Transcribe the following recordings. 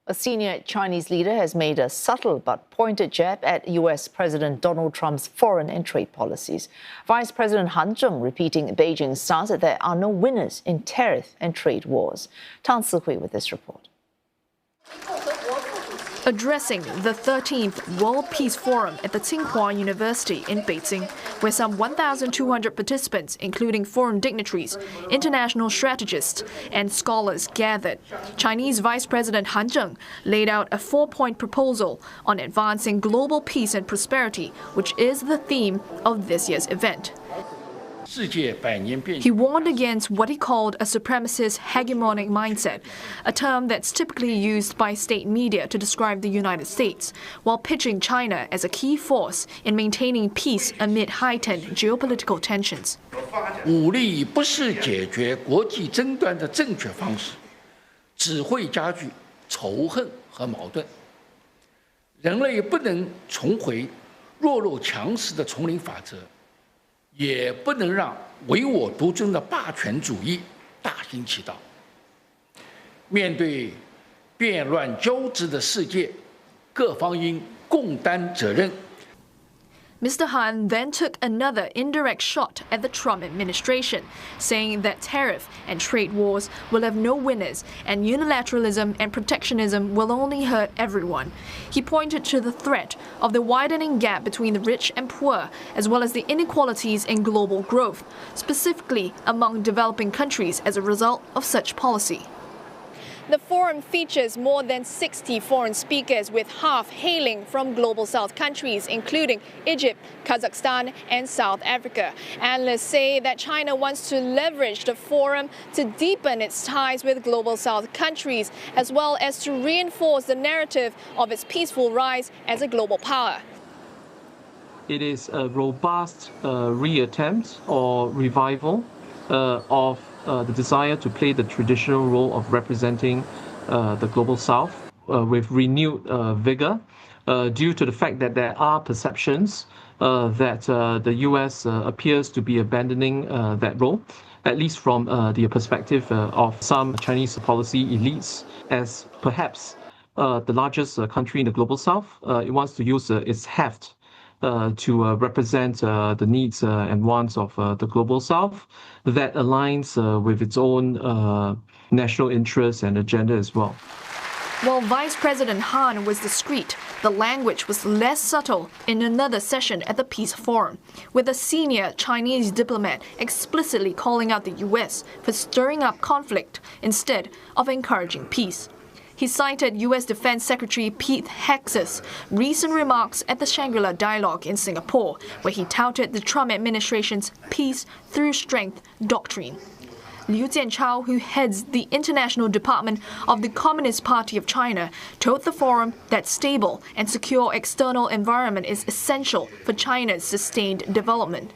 A senior Chinese leader has made a subtle but pointed jab at US President Donald Trump's foreign and trade policies. Vice President Han Zheng repeating Beijing's stance that there are no winners in tariff and trade wars. Si Hui with this report. Addressing the 13th World Peace Forum at the Tsinghua University in Beijing, where some 1,200 participants, including foreign dignitaries, international strategists, and scholars gathered, Chinese Vice President Han Zheng laid out a 4-point proposal on advancing global peace and prosperity, which is the theme of this year's event. He warned against what he called a supremacist hegemonic mindset, a term that's typically used by state media to describe the United States, while pitching China as a key force in maintaining peace amid heightened geopolitical tensions. 武力不是解决国际争端的正确方式，只会加剧仇恨和矛盾。人类不能重回弱肉强食的丛林法则。 也不能让唯我独尊的霸权主义大行其道。面对变乱交织的世界，各方应共担责任。 Mr. Han then took another indirect shot at the Trump administration, saying that tariff and trade wars will have no winners and unilateralism and protectionism will only hurt everyone. He pointed to the threat of the widening gap between the rich and poor, as well as the inequalities in global growth, specifically among developing countries as a result of such policy. The forum features more than 60 foreign speakers, with half hailing from Global South countries, including Egypt, Kazakhstan, and South Africa. Analysts say that China wants to leverage the forum to deepen its ties with Global South countries, as well as to reinforce the narrative of its peaceful rise as a global power. It is a robust reattempt or revival of the desire to play the traditional role of representing the Global South with renewed vigor due to the fact that there are perceptions that the US appears to be abandoning that role, at least from the perspective of some Chinese policy elites, as perhaps the largest country in the Global South. It wants to use its heft to represent the needs and wants of the Global South that aligns with its own national interests and agenda as well. While Vice President Han was discreet, the language was less subtle in another session at the Peace Forum, with a senior Chinese diplomat explicitly calling out the US for stirring up conflict instead of encouraging peace. He cited U.S. Defense Secretary Pete Hegseth's recent remarks at the Shangri-La Dialogue in Singapore, where he touted the Trump administration's peace through strength doctrine. Liu Jianchao, who heads the International Department of the Communist Party of China, told the forum that stable and secure external environment is essential for China's sustained development.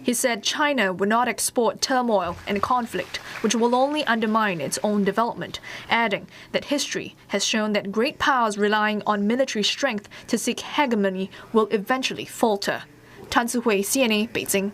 He said China would not export turmoil and conflict, which will only undermine its own development, adding that history has shown that great powers relying on military strength to seek hegemony will eventually falter. Si Hui, CNA, Beijing.